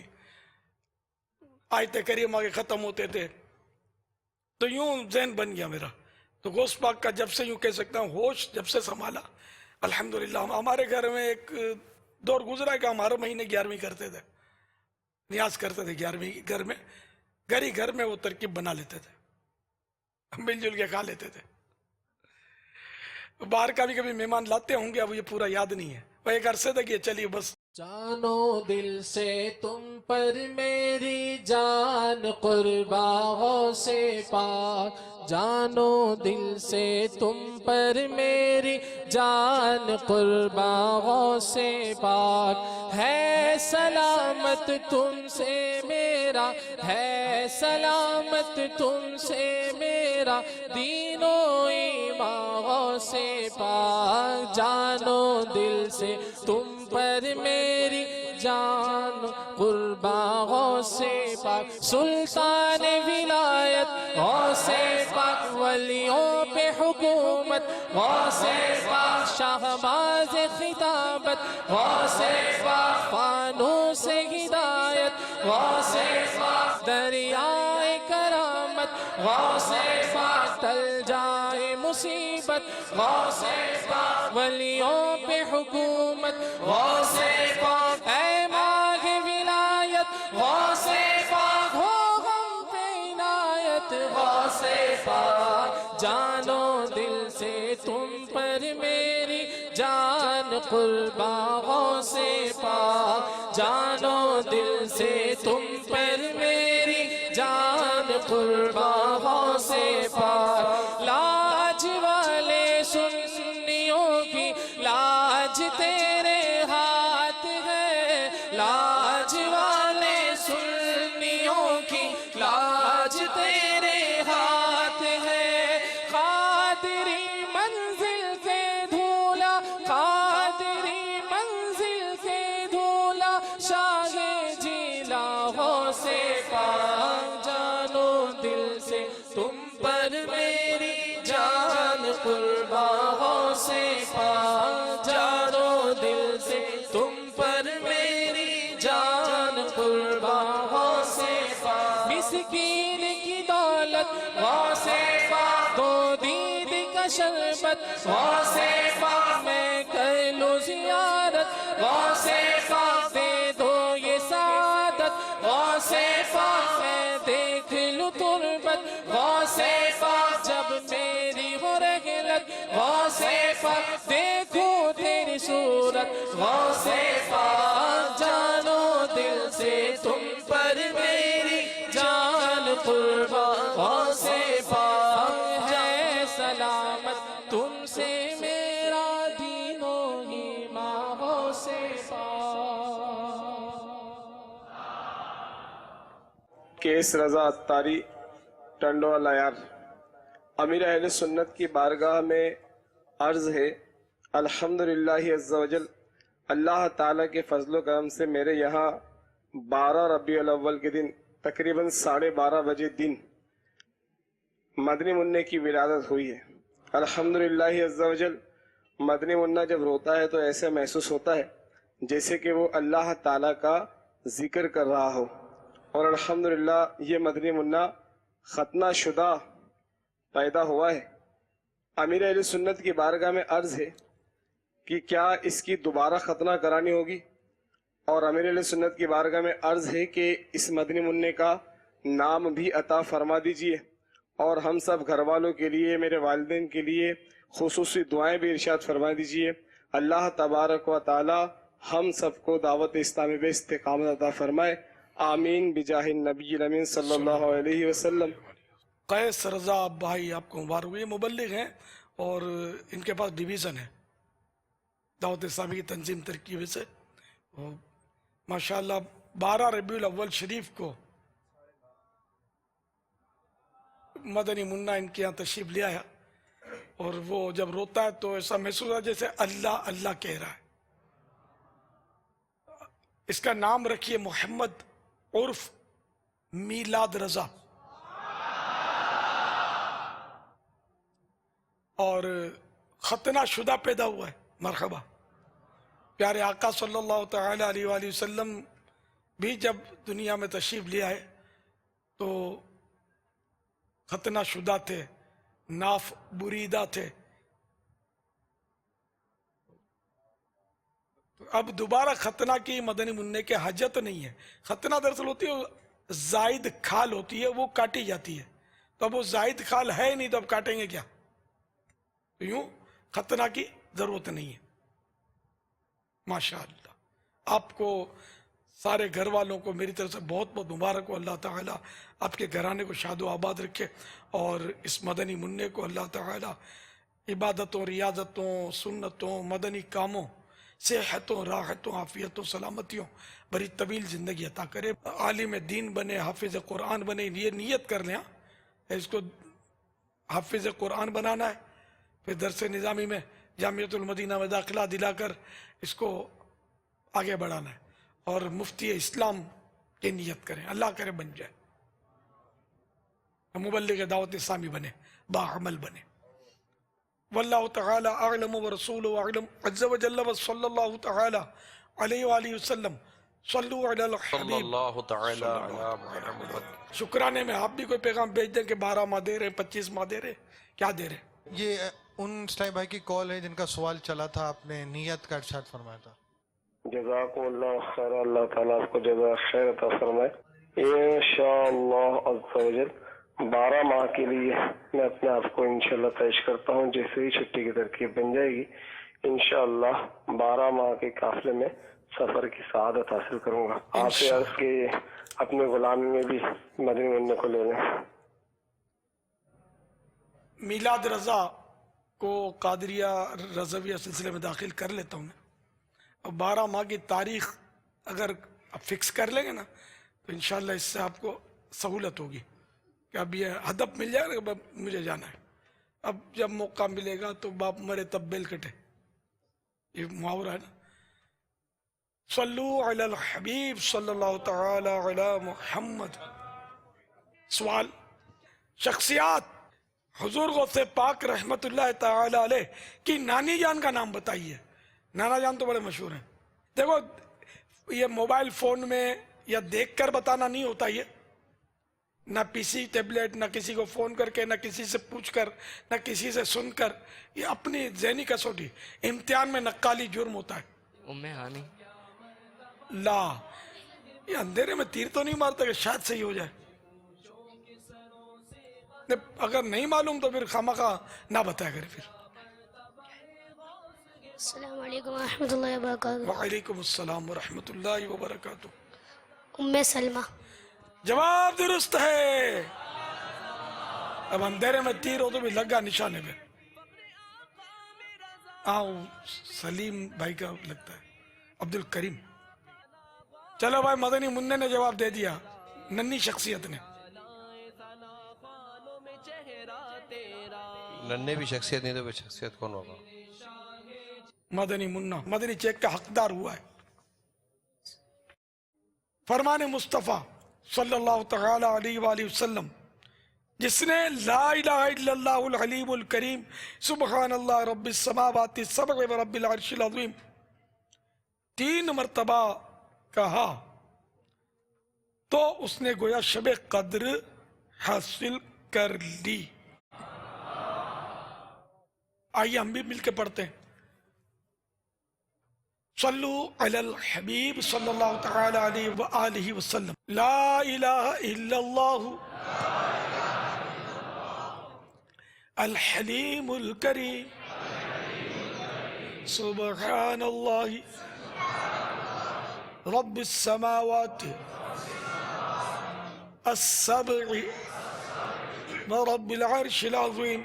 آیت کریمہ کے ختم ہوتے تھے، تو یوں ذہن بن گیا میرا. تو غوث پاک کا جب سے یوں کہہ سکتا ہوں ہوش جب سے سنبھالا الحمدللہ. ہمارے گھر میں ایک دور گزرا کہ ہم ہر مہینے 11ویں کرتے تھے، نیاز کرتے تھے 11ویں گھر میں، گھر میں وہ ترکیب بنا لیتے تھے، مل جل کے کھا لیتے تھے. باہر کا بھی کبھی مہمان لاتے ہوں گے، اب یہ پورا یاد نہیں ہے، وہ ایک عرصے تک یہ چلیے بس. جانو دل سے تم پر میری جان قرباں سے پاک، جانو دل سے تم پر میری جان قرباں سے پاک، ہے سلامت تم سے میرا، ہے سلامت تم سے میرا دین و ایمان سے پاک، جانو دل سے تم پر میری جان قرباں سے پاک. سلطان ولایت غوث پاک، ولیوں پہ حکومت غوث پاک، شہباز خطابت غوث پاک، فانوس ہدایت غوث پاک، دریائے کرامت غوث پاک، تل جائے مصیبت غوث پاک، ولیوں پہ حکومت غوث پاک، اے ماغ ولایت غوث پاک، ہو غم پہ عنایت غوث پاک، جانو دل سے تم پر میری جان قرباں غوث پاک، جانو دل سے تم پر میری جان قرباں غوث پاک. لاج والے سنیوں کی لاج تیرے ہاتھ ہے، لاج والے سنیوں کی لاج تیرے ہاتھ ہے، قادری منزل کے دھولا، قادری منزل کے دھولا، شاہ جیلا غوث پاک، جانو دل سے تم پر میری جان قرباں غوث پاک، جانو دل سے تم پر میری جان قرباں غوث پاک. مسکین کی دولت غوث پاک، دو دید کا شربت غوث پاک، میں کر لوں زیارت غوث پاک، دے دو یہ سعادت غوث پاک، میں دیکھ لوں تربت غوث پاک، جب میری ہو رحلت غوث پاک، دیکھوں تیری صورت غوث پاک، جانو دل سے تم پر میری جان قرباں غوث پاک، ہے سلامت تم سے میرا دین و ایمان غوث پاک. کیس رضا اتاری ٹنڈو العیار. امیر اہل سنت کی بارگاہ میں عرض ہے، الحمدللہ عز و جل، اللہ تعالیٰ کے فضل و کرم سے میرے یہاں 12 ربیع الاول کے دن تقریباً 12:30 بجے دن مدنی منع کی ولادت ہوئی ہے. الحمدللہ عز و جل. مدنی منع جب روتا ہے تو ایسے محسوس ہوتا ہے جیسے کہ وہ اللہ تعالیٰ کا ذکر کر رہا ہو، اور الحمدللہ یہ مدنی منع ختنہ شدہ پیدا ہوا ہے. امیر اہل سنت کی بارگاہ میں عرض ہے کہ کیا اس کی دوبارہ ختنہ کرانی ہوگی، اور امیر اہل سنت کی بارگاہ میں عرض ہے کہ اس مدنی منع کا نام بھی عطا فرما دیجئے، اور ہم سب گھر والوں کے لیے، میرے والدین کے لیے خصوصی دعائیں بھی ارشاد فرما دیجئے. اللہ تبارک و تعالی ہم سب کو دعوت اسلامی پہ استقامت عطا فرمائے. آمین بجاہ النبی الامین صلی اللہ علیہ وسلم. قیس رضا بھائی آپ کو مبارک ہو، یہ مبلغ ہیں اور ان کے پاس ڈویژن ہے دعوت اسلامی کی تنظیم ترکیب سے. ماشاءاللہ 12 ربیع الاول شریف کو مدنی منا ان کے یہاں تشریف لے آیا اور وہ جب روتا ہے تو ایسا محسوس ہوا جیسے اللہ اللہ کہہ رہا ہے. اس کا نام رکھیے محمد عرف میلاد رضا، اور ختنہ شدہ پیدا ہوا ہے. مرحبا. پیارے آقا صلی اللہ تعالی علیہ وآلہ وسلم بھی جب دنیا میں تشریف لے آئے تو ختنہ شدہ تھے، ناف بریدہ تھے. اب دوبارہ ختنہ کی مدنی منع کے حاجت نہیں ہے. ختنہ دراصل ہوتی ہے زائد کھال ہوتی ہے، وہ کاٹی جاتی ہے. تو اب وہ زائد کھال ہے نہیں تو اب کاٹیں گے کیا؟ تو یوں ختنہ کی ضرورت نہیں ہے. ماشاءاللہ آپ کو سارے گھر والوں کو میری طرف سے بہت بہت مبارک ہو. اللہ تعالیٰ آپ کے گھرانے کو شاد و آباد رکھے اور اس مدنی منع کو اللہ تعالیٰ عبادتوں، ریاضتوں، سنتوں، مدنی کاموں، صحتوں، راحتوں، عافیتوں، سلامتیوں بڑی طویل زندگی عطا کرے. عالم دین بنے، حافظ قرآن بنے. یہ نیت کر لیں اس کو حافظ قرآن بنانا ہے، پھر درس نظامی میں جامعۃ المدینہ میں داخلہ دلا کر اس کو آگے بڑھانا ہے، اور مفتی اسلام کی نیت کریں، اللہ کرے بن جائے، مبلغ دعوت اسلامی بنے، باعمل بنے. واللہ تعالی اعلم ورسولہ اعلم عز وجل وصلی اللہ تعالی علیہ وآلہ وسلم. صلو علی صلی الحبیب. اللہ تعالی علی محمد. شکرانے میں آپ بھی کوئی پیغام بھیج دیں کہ 12 ماہ دے رہے، 25 ماہ دے رہے، کیا دے رہے. یہ ان اسلامی بھائی کی کال ہے جن کا سوال چلا تھا، آپ نے نیت کا ارشاد فرمایا تھا. جزاکم اللہ خیر، اللہ تعالیٰ آپ کو جزاک خیر عطا فرمائے. انشاءاللہ عز و جل 12 ماہ کے لیے میں اپنے آپ کو انشاءاللہ پیش کرتا ہوں. جیسے ہی چھٹی کی ترکیب بن جائے گی انشاءاللہ 12 ماہ کے قافلے میں سفر کی سعادت حاصل کروں گا. آپ سے عرض کہ اپنے غلامی میں بھی مدنی منع کو لے لیں. میلاد رضا کو قادریہ رضویہ سلسلے میں داخل کر لیتا ہوں میں. اب 12 ماہ کی تاریخ اگر اب فکس کر لیں گے نا تو انشاءاللہ اس سے آپ کو سہولت ہوگی کہ اب یہ ہدف مل جائے گا کہ مجھے جانا ہے. اب جب موقع ملے گا تو باپ مرے تب بیل کٹے، یہ محاورہ ہے نا. صلو علی الحبیب صلی اللہ تعالی علی محمد. سوال، شخصیات حضور غوث پاک رحمت اللہ تعالی علیہ کی نانی جان کا نام بتائیے. نانا جان تو بڑے مشہور ہیں. دیکھو یہ موبائل فون میں یا دیکھ کر بتانا نہیں ہوتا، یہ نہ پی سی ٹیبلیٹ، نہ کسی کو فون کر کے، نہ کسی سے پوچھ کر، نہ کسی سے سن کر. یہ اپنی ذہنی کسوٹی، امتحان میں نقالی جرم ہوتا ہے. ام ہانی لا، یہ اندھیرے میں تیر تو نہیں مارتا کہ شاید صحیح ہو جائے. اگر نہیں معلوم تو پھر خامخواہ نہ بتایا کرے. پھر السلام علیکم ورحمۃ اللہ وبرکاتہ. وعلیکم السلام ورحمۃ اللہ وبرکاتہ. ام سلمہ. جواب درست ہے. اب اندھیرے میں تیر ہو تو بھی لگا نشانے پہ. سلیم بھائی کا لگتا ہے، عبد الکریم. چلو بھائی، مدنی منع نے جواب دے دیا، ننھی شخصیت نے. ننھے بھی شخصیت نہیں تو پھر شخصیت کون ہوگا؟ مدنی منا مدنی چیک کا حقدار ہوا ہے. فرمان مصطفیٰ صلی اللہ تعالی علیہ وآلہ وسلم، جس نے لا الہ الا اللہ العلیم الکریم سبحان اللہ رب السماوات السبع و رب العرش العظیم 3 مرتبہ کہا تو اس نے گویا شب قدر حاصل کر لی. آئیے ہم بھی مل کے پڑھتے ہیں. صلو علی الحبیب صلی اللہ تعالی علیہ وآلہ وسلم. لا الہ الا اللہ الحلیم الکریم سبحان اللہ رب السماوات السبع رب العرش العظيم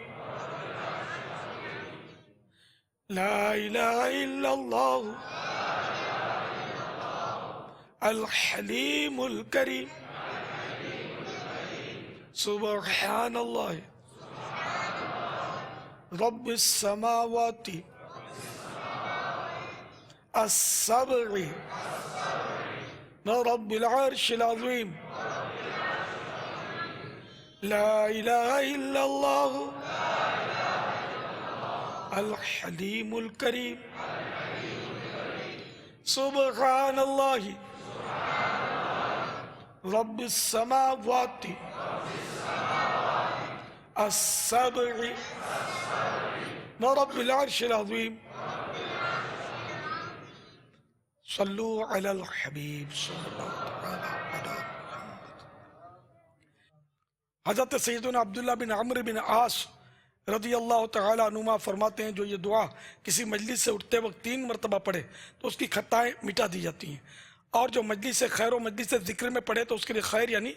لا إله إلا الله الحليم الكريم سبحان الله رب السماوات السبع رب العرش العظيم لا إله إلا الله الحليم الكريم سبحان الله رب السماوات السبع رب العرش العظيم صلوا على الحبيب صلى الله عليه وسلم. حضرت سیدنا عبداللہ بن عمرو بن عاص رضی اللہ تعالیٰ عنہما فرماتے ہیں جو یہ دعا کسی مجلس سے اٹھتے وقت 3 مرتبہ پڑھے تو اس کی خطائیں مٹا دی جاتی ہیں، اور جو مجلس سے خیر و مجلس سے ذکر میں پڑھے تو اس کے لیے خیر یعنی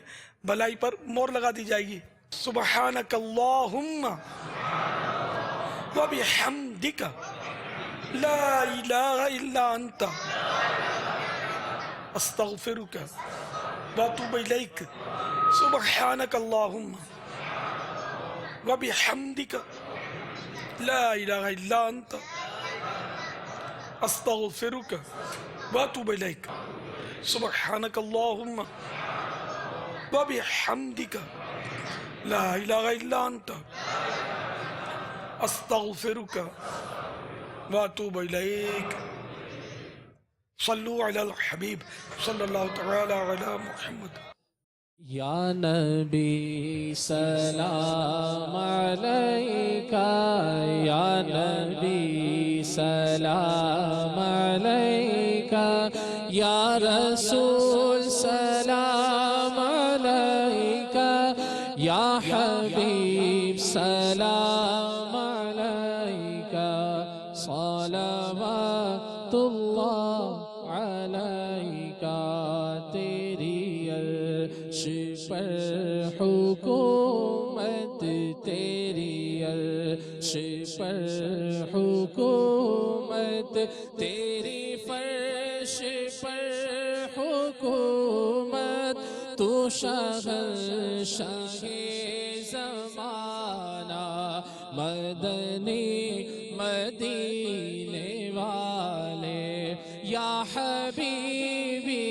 بھلائی پر مور لگا دی جائے گی. سبحانک اللہم وبحمدک لا الہ الا انت استغفرک واتوب الیک. سبحانک اللہم وبحمدک لا الہ الا انت استغفرک واتوب الیک. سبحانک اللہم وبحمدک لا الہ الا انت استغفرک واتوب الیک. صلو علی الحبیب صلی اللہ تعالی علی محمد. یا نبی سلام علیکہ، یا نبی سلام علیکہ، یا رسول سلام علیکہ، یا حبیب سلام علیکہ، صلوات اللہ علیکہ. تیری عرش پر حکومت، تیری عرش پر حکومت، تیری فرش پر حکومت، تو شہنشاہ زمانہ، مدنی مدینے والے. یا حبیبی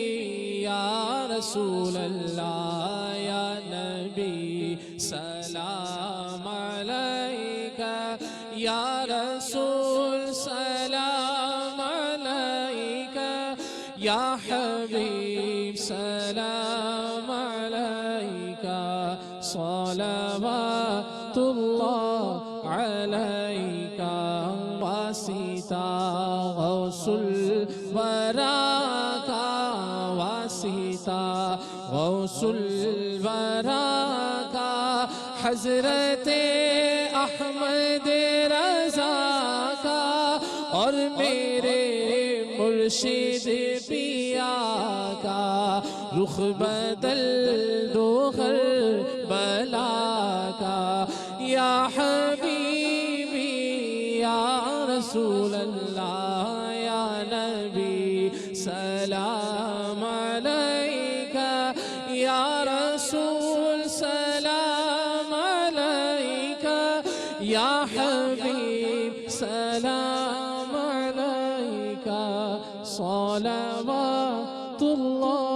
یا رسول اللہ، یا نبی سلام علیکہ، یا رسول سلام علیکہ، یا حبیب سلام علیکہ. صلوات اللہ علیکہ. واسطہ غوث الورا کا، واسطہ غوث الورا کا، حضرت احمد رضا کا، اور میرے مرشد پیا کا، رخ بدل دو ہر بلا کا. یا حبیبی یا رسول اللہ، یا نبی سلام علیکہ، یا رسول سلام علیکہ، یا حبیب سلام علیکہ. صلوات اللہ